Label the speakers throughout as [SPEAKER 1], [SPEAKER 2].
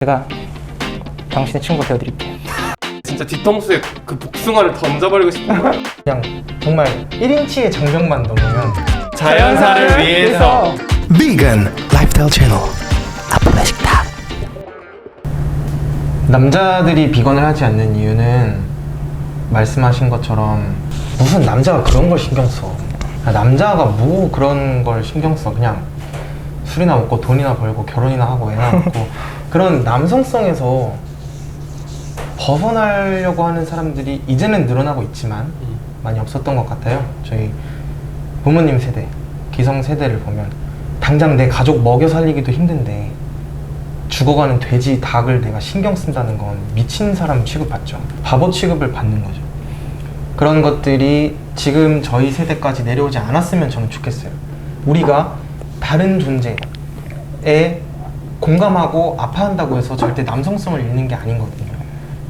[SPEAKER 1] 제가 당신의 친구가 되어드릴게요.
[SPEAKER 2] 진짜 뒤통수에 그 복숭아를 던져버리고 싶은 거야.
[SPEAKER 3] 그냥 정말 1인치의 장벽만 넘으면
[SPEAKER 2] 자연사를 위해서
[SPEAKER 4] 비건 라이프스타일 채널 아프다 식탁.
[SPEAKER 3] 남자들이 비건을 하지 않는 이유는 말씀하신 것처럼 무슨 남자가 그런 걸 신경 써. 남자가 뭐 그런 걸 신경 써. 그냥 술이나 먹고 돈이나 벌고 결혼이나 하고 애나 낳고 그런 남성성에서 벗어나려고 하는 사람들이 이제는 늘어나고 있지만 많이 없었던 것 같아요. 저희 부모님 세대, 기성 세대를 보면 당장 내 가족 먹여 살리기도 힘든데 죽어가는 돼지, 닭을 내가 신경 쓴다는 건 미친 사람 취급받죠. 바보 취급을 받는 거죠. 그런 것들이 지금 저희 세대까지 내려오지 않았으면 저는 좋겠어요. 우리가 다른 존재에 공감하고 아파한다고 해서 절대 남성성을 잃는 게 아니거든요.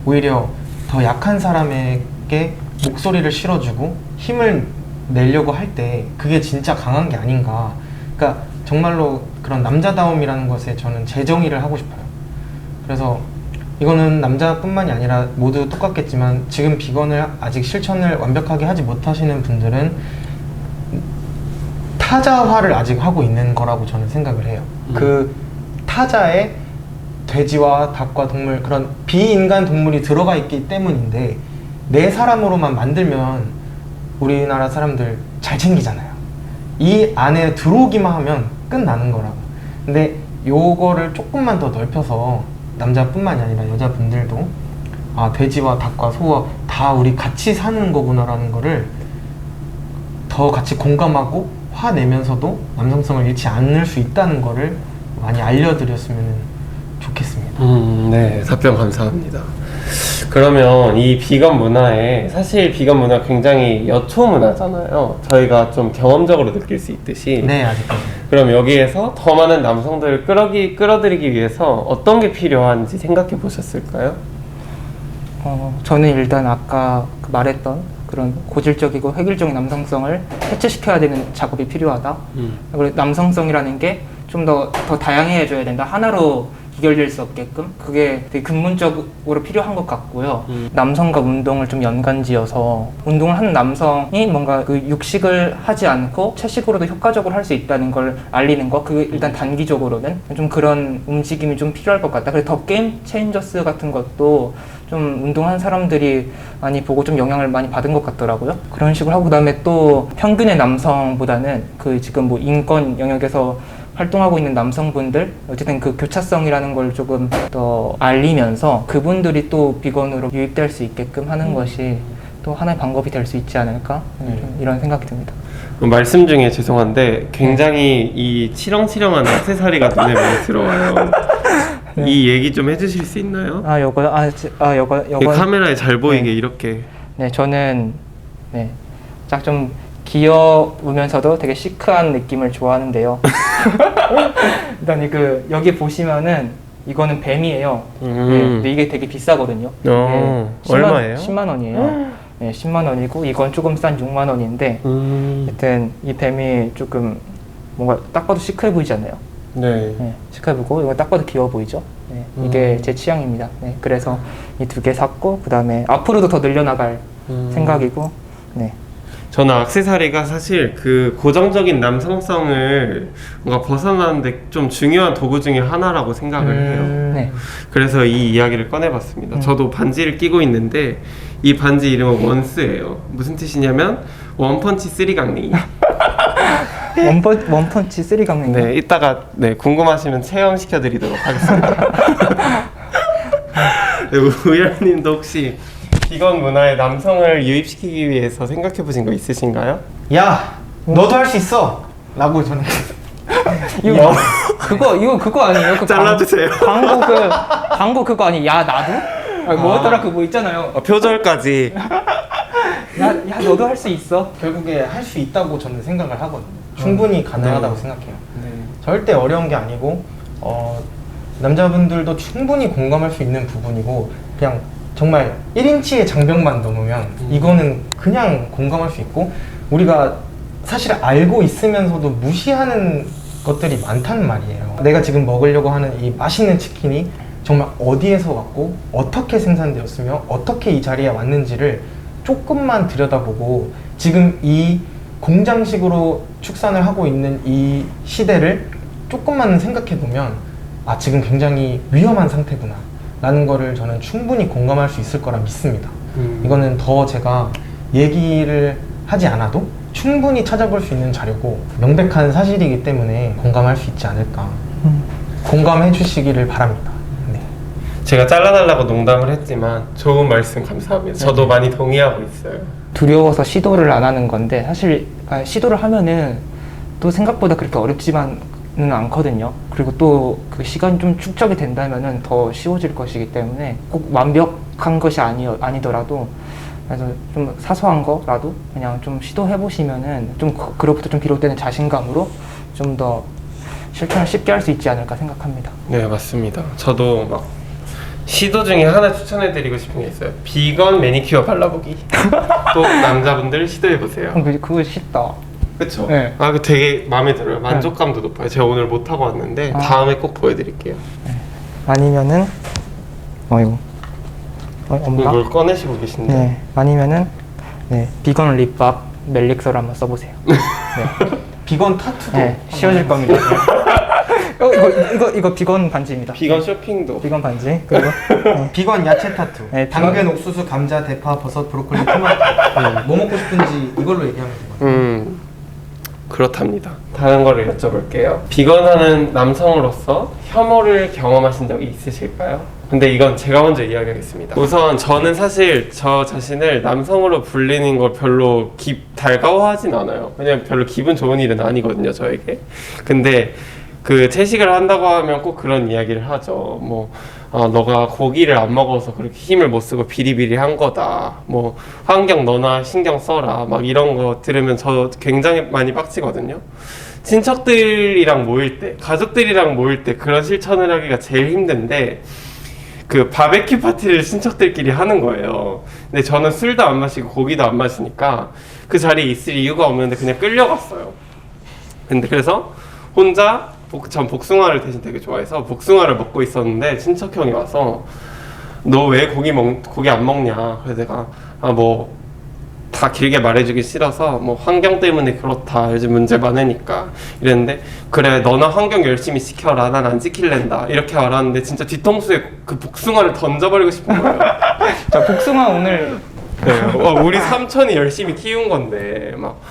[SPEAKER 3] 오히려 더 약한 사람에게 목소리를 실어주고 힘을 내려고 할 때 그게 진짜 강한 게 아닌가. 그러니까 정말로 그런 남자다움이라는 것에 저는 재정의를 하고 싶어요. 그래서 이거는 남자뿐만이 아니라 모두 똑같겠지만 지금 비건을 아직 실천을 완벽하게 하지 못하시는 분들은 타자화를 아직 하고 있는 거라고 저는 생각을 해요. 그 타자에 돼지와 닭과 동물, 그런 비인간 동물이 들어가 있기 때문인데 내 사람으로만 만들면 우리나라 사람들 잘 챙기잖아요. 이 안에 들어오기만 하면 끝나는 거라고. 근데 요거를 조금만 더 넓혀서 남자뿐만이 아니라 여자분들도 아, 돼지와 닭과 소와 다 우리 같이 사는 거구나라는 거를 더 같이 공감하고 화내면서도 남성성을 잃지 않을 수 있다는 거를 많이 알려드렸으면 좋겠습니다.
[SPEAKER 2] 네, 답변 감사합니다. 그러면 이 비건 문화에, 사실 비건 문화 굉장히 여초 문화잖아요. 저희가 좀 경험적으로 느낄 수 있듯이.
[SPEAKER 3] 네, 아직까지.
[SPEAKER 2] 그럼 여기에서 더 많은 남성들을 끌어들이기 위해서 어떤 게 필요한지 생각해 보셨을까요?
[SPEAKER 1] 저는 일단 아까 말했던 그런 고질적이고 획일적인 남성성을 해체시켜야 되는 작업이 필요하다. 그리고 남성성이라는 게 좀 더 다양해져야 된다. 하나로 귀결될 수 없게끔 그게 되게 근본적으로 필요한 것 같고요. 남성과 운동을 좀 연관지어서 운동을 하는 남성이 뭔가 그 육식을 하지 않고 채식으로도 효과적으로 할 수 있다는 걸 알리는 거, 그게 일단 단기적으로는 좀 그런 움직임이 좀 필요할 것 같다. 그래서 더 게임 체인저스 같은 것도 좀 운동한 사람들이 많이 보고 좀 영향을 많이 받은 것 같더라고요. 그런 식으로 하고 그다음에 또 평균의 남성보다는 그 지금 뭐 인권 영역에서 활동하고 있는 남성분들, 어쨌든 그 교차성이라는 걸 조금 더 알리면서 그분들이 또 비건으로 유입될 수 있게끔 하는 것이 또 하나의 방법이 될 수 있지 않을까? 이런 생각이 듭니다.
[SPEAKER 2] 말씀 중에 죄송한데 굉장히 이 치렁치렁한 액세서리가 눈에 많이 들어와요.
[SPEAKER 1] 네.
[SPEAKER 2] 이 얘기 좀 해주실 수 있나요?
[SPEAKER 1] 요거
[SPEAKER 2] 카메라에 잘 보이게
[SPEAKER 1] 네.
[SPEAKER 2] 이렇게.
[SPEAKER 1] 네, 저는 딱 좀 귀여우면서도 되게 시크한 느낌을 좋아하는데요. 일단 여기 보시면은 이거는 뱀이에요. 네, 근데 이게 되게 비싸거든요.
[SPEAKER 2] 얼마예요?
[SPEAKER 1] 10만 원이에요. 네, 10만 원이고 이건 조금 싼 6만 원인데 하여튼 이 뱀이 조금 뭔가 딱 봐도 시크해 보이지 않나요?
[SPEAKER 2] 네.
[SPEAKER 1] 네, 시크해 보이고 이거 딱 봐도 귀여워 보이죠? 네, 이게 제 취향입니다. 네, 그래서 이 두 개 샀고 그 다음에 앞으로도 더 늘려나갈 생각이고. 네.
[SPEAKER 2] 저는 액세서리가 사실 그 고정적인 남성성을 뭔가 벗어나는데 좀 중요한 도구 중에 하나라고 생각을 해요.
[SPEAKER 1] 네.
[SPEAKER 2] 그래서 이 이야기를 꺼내봤습니다. 저도 반지를 끼고 있는데 이 반지 이름은 원스예요. 무슨 뜻이냐면 원펀치 쓰리강냉이.
[SPEAKER 1] 원펀치 쓰리강냉이.
[SPEAKER 2] 네, 이따가 궁금하시면 체험시켜드리도록 하겠습니다. 네, 우열님도 혹시 비건 문화에 남성을 유입시키기 위해서 생각해보신 거 있으신가요?
[SPEAKER 3] 야, 너도 할 수 있어! 라고 저는
[SPEAKER 1] 이거 그거 아니에요? 그
[SPEAKER 2] 잘라주세요.
[SPEAKER 1] 광고 그거 아니? 야 나도? 뭐였더라 그거 있잖아요.
[SPEAKER 2] 표절까지.
[SPEAKER 1] 야 너도 할 수 있어.
[SPEAKER 3] 결국에 할 수 있다고 저는 생각을 하거든요. 충분히 가능하다고 생각해요. 절대 어려운 게 아니고 남자분들도 충분히 공감할 수 있는 부분이고 그냥 정말 1인치의 장벽만 넘으면 이거는 그냥 공감할 수 있고 우리가 사실 알고 있으면서도 무시하는 것들이 많단 말이에요. 내가 지금 먹으려고 하는 이 맛있는 치킨이 정말 어디에서 왔고 어떻게 생산되었으며 어떻게 이 자리에 왔는지를 조금만 들여다보고 지금 이 공장식으로 축산을 하고 있는 이 시대를 조금만 생각해 보면 아, 지금 굉장히 위험한 상태구나 라는 거를 저는 충분히 공감할 수 있을 거라 믿습니다. 이거는 더 제가 얘기를 하지 않아도 충분히 찾아볼 수 있는 자료고 명백한 사실이기 때문에 공감할 수 있지 않을까. 공감해 주시기를 바랍니다. 네.
[SPEAKER 2] 제가 잘라달라고 농담을 했지만 좋은 말씀 감사합니다. 저도 많이 동의하고 있어요.
[SPEAKER 1] 두려워서 시도를 안 하는 건데 사실 시도를 하면은 또 생각보다 그렇게 어렵지만은 않거든요. 그리고 또 그 시간이 좀 축적이 된다면은 더 쉬워질 것이기 때문에 꼭 완벽한 것이 아니더라도 그래서 좀 사소한 거라도 그냥 좀 시도해 보시면은 좀 그로부터 좀 비롯되는 자신감으로 좀 더 실천을 쉽게 할 수 있지 않을까 생각합니다.
[SPEAKER 2] 네, 맞습니다. 저도 막 시도 중에 하나 추천해드리고 싶은 게 있어요. 비건 매니큐어 발라보기. 또 남자분들 시도해보세요.
[SPEAKER 1] 그거 쉽다.
[SPEAKER 2] 그쵸?
[SPEAKER 1] 네.
[SPEAKER 2] 아, 그 되게 마음에 들어요. 만족감도 높아요. 제가 오늘 못하고 왔는데 다음에 꼭 보여드릴게요.
[SPEAKER 1] 아니면은 이거 없나?
[SPEAKER 2] 뭘 꺼내시고 계신데.
[SPEAKER 1] 네. 아니면은 비건 립밥 멜릭서를 한번 써보세요. 네.
[SPEAKER 3] 비건 타투도
[SPEAKER 1] 네, 쉬워질 겁니다. 이거 비건 반지입니다.
[SPEAKER 2] 비건 쇼핑도.
[SPEAKER 1] 비건 반지. 그리고
[SPEAKER 3] 비건 야채 타투.
[SPEAKER 1] 네,
[SPEAKER 3] 당근, 옥수수, 감자, 대파, 버섯, 브로콜리, 토마토. 뭐 먹고 싶은지 이걸로 얘기하면 돼요.
[SPEAKER 2] 그렇답니다. 다른 거를 여쭤볼게요. 비건하는 남성으로서 혐오를 경험하신 적이 있으실까요? 근데 이건 제가 먼저 이야기하겠습니다. 우선 저는 사실 저 자신을 남성으로 불리는 걸 별로 달가워하진 않아요. 왜냐면 별로 기분 좋은 일은 아니거든요, 저에게. 근데 그 채식을 한다고 하면 꼭 그런 이야기를 하죠. 뭐 너가 고기를 안 먹어서 그렇게 힘을 못 쓰고 비리비리한 거다. 뭐 환경 너나 신경 써라. 막 이런 거 들으면 저 굉장히 많이 빡치거든요. 친척들이랑 모일 때, 가족들이랑 모일 때 그런 실천을 하기가 제일 힘든데 그 바베큐 파티를 친척들끼리 하는 거예요. 근데 저는 술도 안 마시고 고기도 안 마시니까 그 자리에 있을 이유가 없는데 그냥 끌려갔어요. 근데 그래서 혼자 전 복숭아를 대신 되게 좋아해서 복숭아를 먹고 있었는데 친척형이 와서 너 왜 고기 안 먹냐? 그래서 내가 뭐 다 길게 말해주기 싫어서 뭐 환경 때문에 그렇다, 요즘 문제 많으니까 이랬는데, 그래 너나 환경 열심히 지켜라, 난 안 지킬랜다, 이렇게 말하는데 진짜 뒤통수에 그 복숭아를 던져버리고 싶은 거예요.
[SPEAKER 1] 자, 복숭아 오늘
[SPEAKER 2] 우리 삼촌이 열심히 키운 건데 막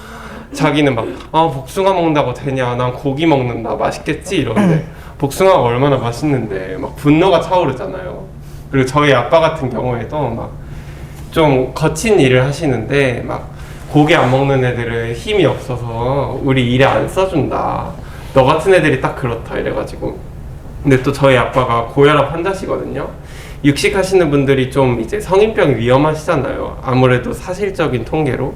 [SPEAKER 2] 자기는 막 복숭아 먹는다고 되냐, 난 고기 먹는다, 맛있겠지 이러는데 복숭아가 얼마나 맛있는데 막 분노가 차오르잖아요. 그리고 저희 아빠 같은 경우에도 막 좀 거친 일을 하시는데 막 고기 안 먹는 애들은 힘이 없어서 우리 일에 안 써준다, 너 같은 애들이 딱 그렇다 이래가지고. 근데 또 저희 아빠가 고혈압 환자시거든요. 육식하시는 분들이 좀 이제 성인병이 위험하시잖아요, 아무래도 사실적인 통계로.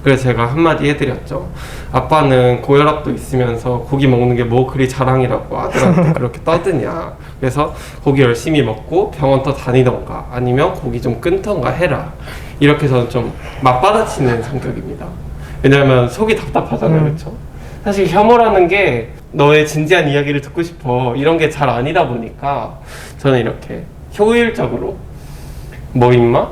[SPEAKER 2] 그래서 제가 한마디 해드렸죠. 아빠는 고혈압도 있으면서 고기 먹는 게 뭐 그리 자랑이라고 아들한테 그렇게 떠드냐. 그래서 고기 열심히 먹고 병원 또 다니던가 아니면 고기 좀 끊던가 해라. 이렇게 저는 좀 맞받아치는 성격입니다. 왜냐면 속이 답답하잖아요. 그렇죠? 사실 혐오라는 게 너의 진지한 이야기를 듣고 싶어, 이런 게 잘 아니다 보니까 저는 이렇게 효율적으로 뭐 임마?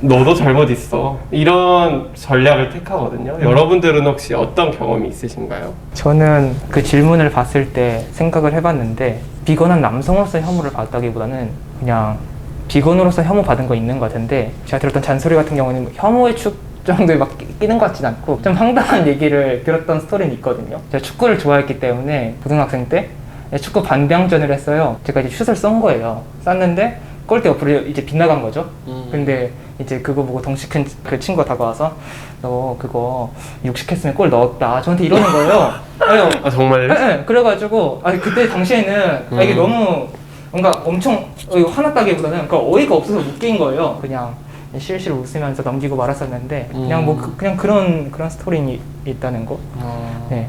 [SPEAKER 2] 너도 잘못 있어, 이런 전략을 택하거든요. 여러분들은 혹시 어떤 경험이 있으신가요?
[SPEAKER 1] 저는 그 질문을 봤을 때 생각을 해봤는데 비건한 남성으로서 혐오를 받다기보다는 그냥 비건으로서 혐오 받은 거 있는 것 같은데, 제가 들었던 잔소리 같은 경우는 뭐 혐오의 축 정도에 막 끼는 것 같진 않고 좀 황당한 얘기를 들었던 스토리는 있거든요. 제가 축구를 좋아했기 때문에 고등학생 때 축구 반병전을 했어요. 제가 이제 슛을 쏜 거예요. 쐈는데 골대 옆으로 이제 빗나간 거죠. 근데 이제 그거 보고 덩치 큰 그 친구가 다가와서 너 그거 육식했으면 골 넣었다, 저한테 이러는 거예요.
[SPEAKER 2] 아 정말요?
[SPEAKER 1] 네, 그래가지고 그때 당시에는 이게 너무 뭔가 엄청 화났다기보다는 어이가 없어서 웃긴 거예요. 그냥 실실 웃으면서 넘기고 말았었는데 그냥 그냥 그런 스토리 있다는 거. 네.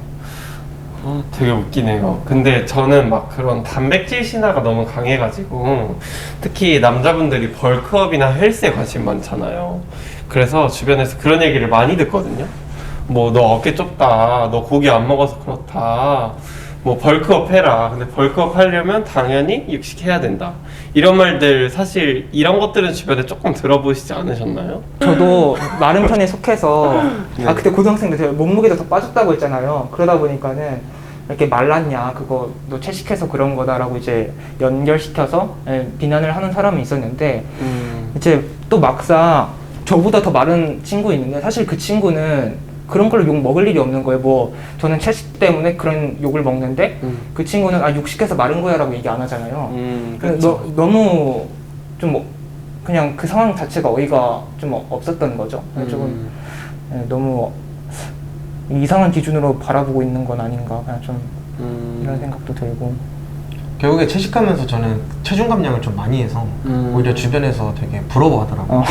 [SPEAKER 2] 되게 웃기네요. 근데 저는 막 그런 단백질 신화가 너무 강해가지고, 특히 남자분들이 벌크업이나 헬스에 관심 많잖아요. 그래서 주변에서 그런 얘기를 많이 듣거든요. 뭐 너 어깨 좁다, 너 고기 안 먹어서 그렇다, 뭐 벌크업 해라. 근데 벌크업 하려면 당연히 육식해야 된다. 이런 말들 사실 이런 것들은 주변에 조금 들어보시지 않으셨나요?
[SPEAKER 1] 저도 마른 편에 속해서
[SPEAKER 2] 네.
[SPEAKER 1] 그때 고등학생 때 제가 몸무게도 더 빠졌다고 했잖아요. 그러다 보니까는 이렇게 말랐냐 그거 너 채식해서 그런 거다라고 이제 연결시켜서 비난을 하는 사람이 있었는데 이제 또 막상 저보다 더 마른 친구 있는데 사실 그 친구는 그런 걸로 욕 먹을 일이 없는 거예요. 뭐 저는 채식 때문에 그런 욕을 먹는데 그 친구는 육식해서 마른 거야라고 얘기 안 하잖아요.
[SPEAKER 2] 그렇죠.
[SPEAKER 1] 너무 좀 그냥 그 상황 자체가 어이가 좀 없었던 거죠. 조금 너무 이상한 기준으로 바라보고 있는 건 아닌가 그냥 좀 이런 생각도 들고.
[SPEAKER 3] 결국에 채식하면서 저는 체중 감량을 좀 많이 해서 오히려 주변에서 되게 부러워하더라고요.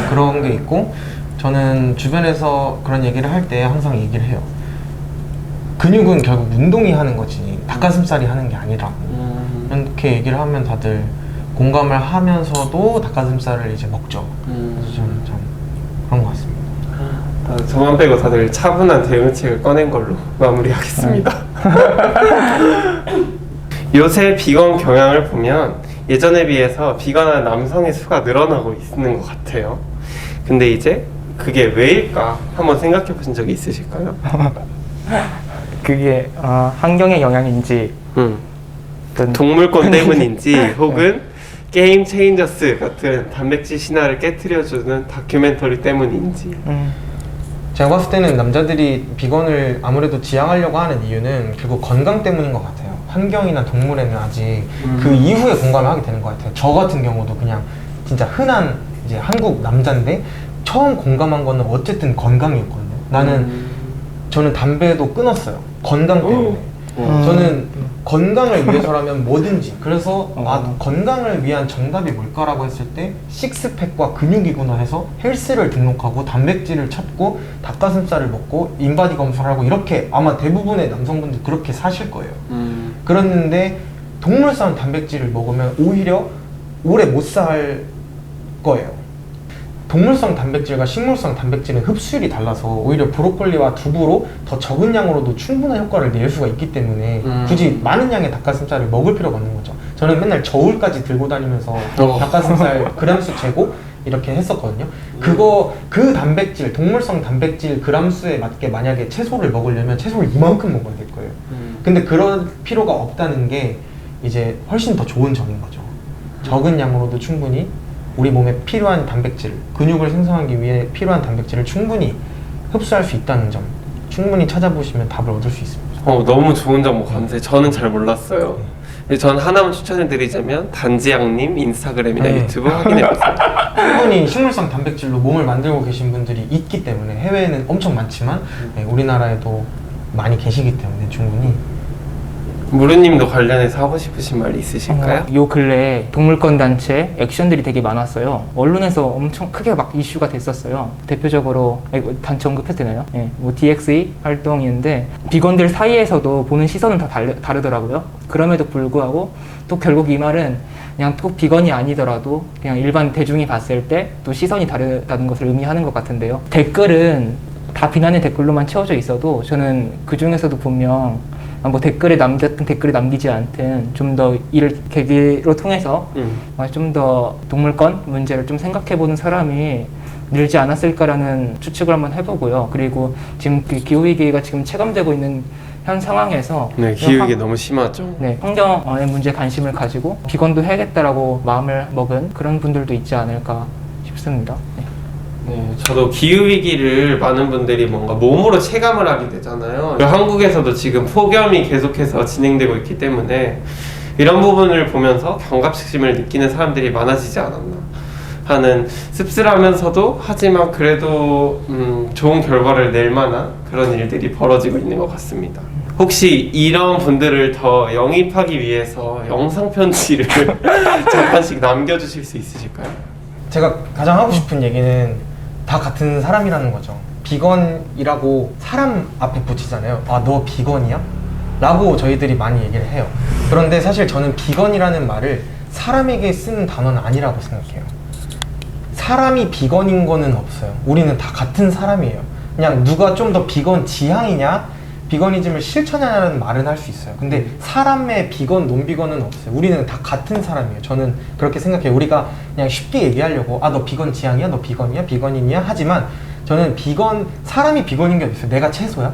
[SPEAKER 3] 그런 게 있고 저는 주변에서 그런 얘기를 할 때 항상 얘기를 해요. 근육은 결국 운동이 하는 거지 닭가슴살이 하는 게 아니라고. 이렇게 얘기를 하면 다들 공감을 하면서도 닭가슴살을 이제 먹죠. 그래서 저는 참 그런 것 같습니다.
[SPEAKER 2] 저만 빼고 다들 차분한 대응책을 꺼낸 걸로 마무리하겠습니다. 요새 비건 경향을 보면 예전에 비해서 비건한 남성의 수가 늘어나고 있는 것 같아요. 근데 이제 그게 왜일까 한번 생각해 보신 적이 있으실까요?
[SPEAKER 1] 그게 환경의 영향인지 어떤
[SPEAKER 2] 동물권 때문인지 혹은 게임 체인저스 같은 단백질 신화를 깨트려주는 다큐멘터리 때문인지.
[SPEAKER 3] 제가 봤을 때는 남자들이 비건을 아무래도 지향하려고 하는 이유는 결국 건강 때문인 것 같아요. 환경이나 동물에는 아직 그 이후에 공감을 하게 되는 것 같아요. 저 같은 경우도 그냥 진짜 흔한 이제 한국 남자인데 처음 공감한 거는 어쨌든 건강이었거든요. 저는 담배도 끊었어요. 건강 때문에. 저는 건강을 위해서라면 뭐든지. 그래서 건강을 위한 정답이 뭘까라고 했을 때 식스팩과 근육이구나 해서 헬스를 등록하고 단백질을 찾고 닭가슴살을 먹고 인바디 검사를 하고 이렇게 아마 대부분의 남성분들 그렇게 사실 거예요. 그랬는데 동물성 단백질을 먹으면 오히려 오래 못 살 거예요. 동물성 단백질과 식물성 단백질은 흡수율이 달라서 오히려 브로콜리와 두부로 더 적은 양으로도 충분한 효과를 낼 수가 있기 때문에 굳이 많은 양의 닭가슴살을 먹을 필요가 없는 거죠. 저는 맨날 저울까지 들고 다니면서 닭가슴살 그램수 재고 이렇게 했었거든요. 그 단백질, 동물성 단백질 그램수에 맞게 만약에 채소를 먹으려면 채소를 이만큼 먹어야 될 거예요. 근데 그럴 필요가 없다는 게 이제 훨씬 더 좋은 점인 거죠. 적은 양으로도 충분히 우리 몸에 필요한 단백질, 근육을 생성하기 위해 필요한 단백질을 충분히 흡수할 수 있다는 점 충분히 찾아보시면 답을 얻을 수 있습니다.
[SPEAKER 2] 너무 좋은 정보 감사해요. 저는 잘 몰랐어요. 저는 하나만 추천해드리자면 단지양님 인스타그램이나 유튜브 확인해보세요.
[SPEAKER 3] 충분히 식물성 단백질로 몸을 만들고 계신 분들이 있기 때문에 해외에는 엄청 많지만 우리나라에도 많이 계시기 때문에 충분히.
[SPEAKER 2] 무르님도 관련해서 하고 싶으신 말 있으실까요?
[SPEAKER 1] 요 근래에 동물권 단체 액션들이 되게 많았어요. 언론에서 엄청 크게 막 이슈가 됐었어요. 대표적으로 단체 언급해도 되나요? 뭐 DXE 활동인데 비건들 사이에서도 보는 시선은 다 다르더라고요. 그럼에도 불구하고 또 결국 이 말은 그냥 꼭 비건이 아니더라도 그냥 일반 대중이 봤을 때 또 시선이 다르다는 것을 의미하는 것 같은데요. 댓글은 다 비난의 댓글로만 채워져 있어도 저는 그 중에서도 분명 뭐 댓글에 남겼든 댓글에 남기지 않든 좀 더 이를 계기로 통해서 좀 더 동물권 문제를 좀 생각해보는 사람이 늘지 않았을까라는 추측을 한번 해보고요. 그리고 지금 기후위기가 지금 체감되고 있는 현 상황에서
[SPEAKER 2] 네, 기후위기 너무 심하죠.
[SPEAKER 1] 네, 환경의 문제에 관심을 가지고 비건도 해야겠다라고 마음을 먹은 그런 분들도 있지 않을까 싶습니다.
[SPEAKER 2] 네, 저도 기후위기를 많은 분들이 뭔가 몸으로 체감을 하게 되잖아요. 한국에서도 지금 폭염이 계속해서 진행되고 있기 때문에 이런 부분을 보면서 경각심을 느끼는 사람들이 많아지지 않았나 하는 씁쓸하면서도 하지만 그래도 좋은 결과를 낼 만한 그런 일들이 벌어지고 있는 것 같습니다. 혹시 이런 분들을 더 영입하기 위해서 영상 편지를 잠깐씩 남겨주실 수 있으실까요?
[SPEAKER 3] 제가 가장 하고 싶은 얘기는 다 같은 사람이라는 거죠. 비건이라고 사람 앞에 붙이잖아요. 너 비건이야? 라고 저희들이 많이 얘기를 해요. 그런데 사실 저는 비건이라는 말을 사람에게 쓰는 단어는 아니라고 생각해요. 사람이 비건인 거는 없어요. 우리는 다 같은 사람이에요. 그냥 누가 좀 더 비건 지향이냐 비거니즘을 실천하는 말은 할 수 있어요. 근데 사람의 비건, 논비건은 없어요. 우리는 다 같은 사람이에요. 저는 그렇게 생각해요. 우리가 그냥 쉽게 얘기하려고 너 비건 지향이야? 너 비건이야? 비건인이야? 하지만 저는 사람이 비건인 게 어딨어요? 내가 채소야?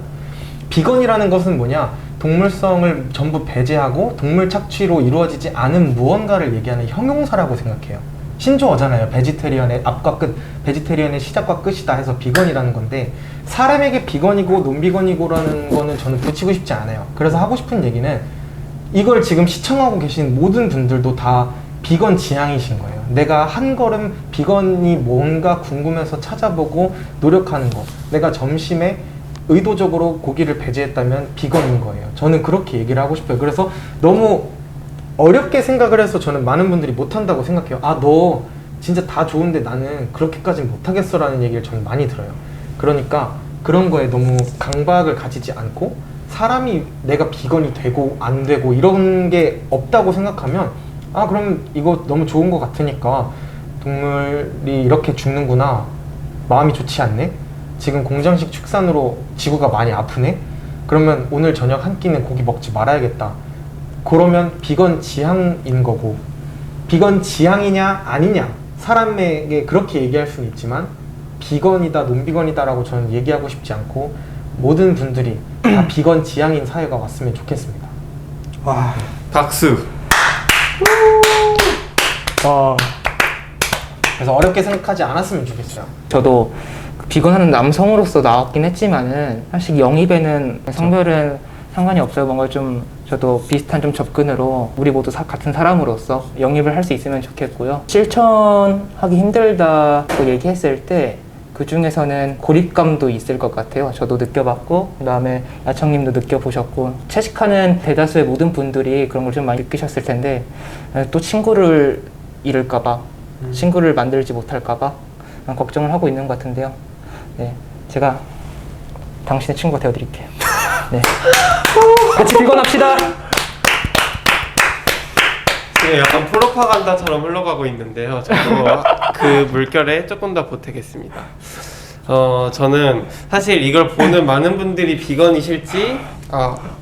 [SPEAKER 3] 비건이라는 것은 뭐냐? 동물성을 전부 배제하고 동물 착취로 이루어지지 않은 무언가를 얘기하는 형용사라고 생각해요. 신조어잖아요. 베지테리언의 앞과 끝, 베지테리언의 시작과 끝이다 해서 비건이라는 건데 사람에게 비건이고 논비건이고라는 거는 저는 붙이고 싶지 않아요. 그래서 하고 싶은 얘기는 이걸 지금 시청하고 계신 모든 분들도 다 비건 지향이신 거예요. 내가 한 걸음 비건이 뭔가 궁금해서 찾아보고 노력하는 거. 내가 점심에 의도적으로 고기를 배제했다면 비건인 거예요. 저는 그렇게 얘기를 하고 싶어요. 그래서 너무 어렵게 생각을 해서 저는 많은 분들이 못한다고 생각해요. 너 진짜 다 좋은데 나는 그렇게까지는 못하겠어 라는 얘기를 저는 많이 들어요. 그러니까 그런 거에 너무 강박을 가지지 않고 사람이 내가 비건이 되고 안 되고 이런 게 없다고 생각하면 그럼 이거 너무 좋은 것 같으니까 동물이 이렇게 죽는구나. 마음이 좋지 않네? 지금 공장식 축산으로 지구가 많이 아프네? 그러면 오늘 저녁 한 끼는 고기 먹지 말아야겠다. 그러면 비건 지향인 거고 비건 지향이냐 아니냐 사람에게 그렇게 얘기할 수는 있지만 비건이다 논비건이다 라고 저는 얘기하고 싶지 않고 모든 분들이 다 비건 지향인 사회가 왔으면 좋겠습니다.
[SPEAKER 1] 와.
[SPEAKER 2] 박수.
[SPEAKER 1] 와.
[SPEAKER 3] 그래서 어렵게 생각하지 않았으면 좋겠어요.
[SPEAKER 1] 저도 비건하는 남성으로서 나왔긴 했지만은 사실 영입에는 성별은 상관이 없어요. 뭔가 좀 저도 비슷한 좀 접근으로 우리 모두 같은 사람으로서 영입을 할 수 있으면 좋겠고요. 실천하기 힘들다고 얘기했을 때 그 중에서는 고립감도 있을 것 같아요. 저도 느껴봤고 그 다음에 야청님도 느껴보셨고 채식하는 대다수의 모든 분들이 그런 걸 좀 많이 느끼셨을 텐데 또 친구를 잃을까봐 친구를 만들지 못할까봐 걱정을 하고 있는 것 같은데요. 네, 제가 당신의 친구가 되어드릴게요. 네. 같이 비건합시다.
[SPEAKER 2] 지금 약간 프로파간다처럼 흘러가고 있는데요. 저도 그 물결에 조금 더 보태겠습니다. 저는 사실 이걸 보는 많은 분들이 비건이실지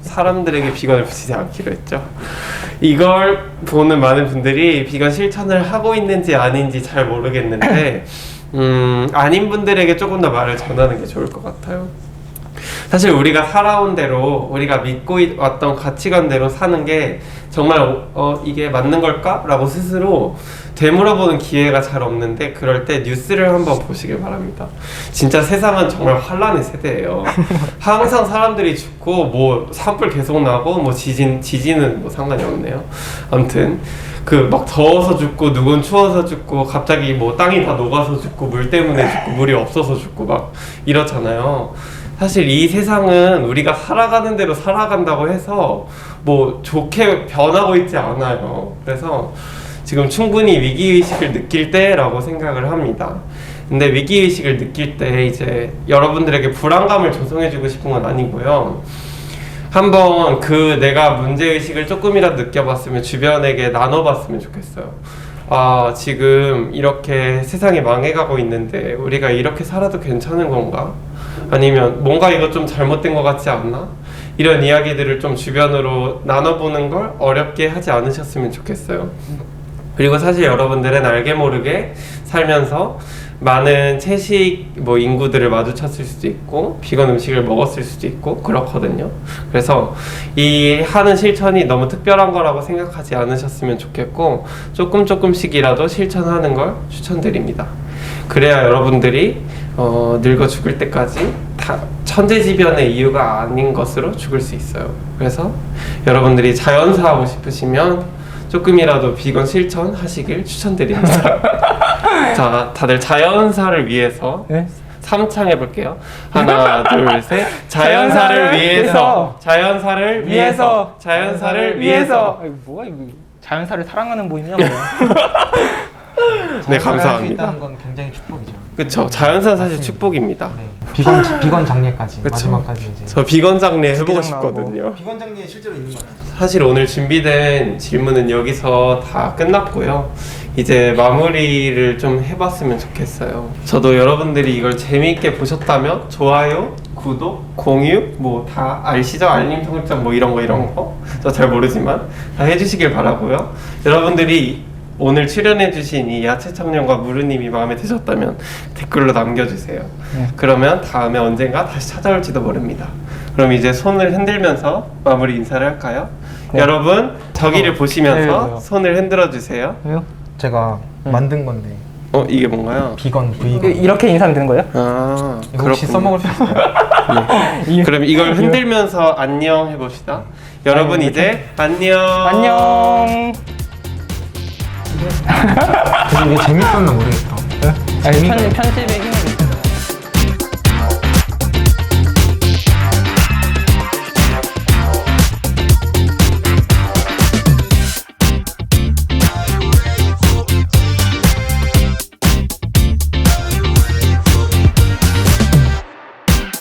[SPEAKER 2] 사람들에게 비건을 붙이지 않기로 했죠. 이걸 보는 많은 분들이 비건 실천을 하고 있는지 아닌지 잘 모르겠는데 아닌 분들에게 조금 더 말을 전하는 게 좋을 것 같아요. 사실 우리가 살아온 대로 우리가 믿고 왔던 가치관대로 사는 게 정말 이게 맞는 걸까? 라고 스스로 되물어보는 기회가 잘 없는데 그럴 때 뉴스를 한번 보시길 바랍니다. 진짜 세상은 정말 환란의 세대예요. 항상 사람들이 죽고 뭐 산불 계속 나고 뭐 지진은 뭐 상관이 없네요. 아무튼 막 더워서 죽고 누군 추워서 죽고 갑자기 뭐 땅이 다 녹아서 죽고 물 때문에 죽고 물이 없어서 죽고 막 이렇잖아요. 사실 이 세상은 우리가 살아가는 대로 살아간다고 해서 뭐 좋게 변하고 있지 않아요. 그래서 지금 충분히 위기의식을 느낄 때라고 생각을 합니다. 근데 위기의식을 느낄 때 이제 여러분들에게 불안감을 조성해주고 싶은 건 아니고요. 한번 내가 문제의식을 조금이라도 느껴봤으면 주변에게 나눠봤으면 좋겠어요. 지금 이렇게 세상이 망해가고 있는데 우리가 이렇게 살아도 괜찮은 건가? 아니면 뭔가 이거 좀 잘못된 것 같지 않나? 이런 이야기들을 좀 주변으로 나눠보는 걸 어렵게 하지 않으셨으면 좋겠어요. 그리고 사실 여러분들은 알게 모르게 살면서 많은 채식 인구들을 마주쳤을 수도 있고 비건 음식을 먹었을 수도 있고 그렇거든요. 그래서 이 하는 실천이 너무 특별한 거라고 생각하지 않으셨으면 좋겠고 조금씩이라도 실천하는 걸 추천드립니다. 그래야 여러분들이 늙어 죽을 때까지 다 천재지변의 이유가 아닌 것으로 죽을 수 있어요. 그래서 여러분들이 자연사 하고 싶으시면 조금이라도 비건 실천하시길 추천드립니다. 자, 다들 자연사를 위해서
[SPEAKER 1] 네?
[SPEAKER 2] 3창 해볼게요. 하나, 둘, 셋. 자연사를 위해서. 자연사를 위해서. 자연사를 위해서.
[SPEAKER 1] 뭐야 이거? 자연사를 사랑하는 모임이야 뭐야?
[SPEAKER 2] 네,
[SPEAKER 3] 할수
[SPEAKER 2] 감사합니다.
[SPEAKER 3] 있다는 건 굉장히 축복이죠.
[SPEAKER 2] 그쵸. 자연사는 사실 축복입니다.
[SPEAKER 3] 네. 비건 장례까지
[SPEAKER 2] 그쵸.
[SPEAKER 3] 마지막까지 이제.
[SPEAKER 2] 저 비건 장례 해보고
[SPEAKER 1] 주기적 나오고.
[SPEAKER 2] 싶거든요.
[SPEAKER 3] 비건 장례 실제로 있는 것 같아요.
[SPEAKER 2] 사실 오늘 준비된 질문은 여기서 다 끝났고요. 이제 마무리를 좀 해봤으면 좋겠어요. 저도 여러분들이 이걸 재미있게 보셨다면 좋아요, 구독, 공유 뭐 다 아시죠? 알림 설정 뭐 이런 거 저 잘 모르지만 다 해주시길 바라고요. 여러분들이 오늘 출연해주신 이 야채 청년과 무르님이 마음에 드셨다면 댓글로 남겨주세요. 그러면 다음에 언젠가 다시 찾아올지도 모릅니다. 그럼 이제 손을 흔들면서 마무리 인사를 할까요?
[SPEAKER 1] 네.
[SPEAKER 2] 여러분 저기를 보시면서
[SPEAKER 1] 네,
[SPEAKER 2] 손을 흔들어 주세요.
[SPEAKER 1] 왜요?
[SPEAKER 3] 제가 만든 건데
[SPEAKER 2] 이게 뭔가요?
[SPEAKER 3] 비건 V건.
[SPEAKER 1] 이렇게 인사하면 되는 거예요?
[SPEAKER 2] 아,
[SPEAKER 3] 이거 혹시 써먹을 수 있어요?
[SPEAKER 2] 그럼 이걸 흔들면서 안녕 해봅시다. 여러분 이제 안녕.
[SPEAKER 1] 안녕.
[SPEAKER 3] 근데 이게 재밌었나 모르겠다.
[SPEAKER 1] 아니, 편집에 힘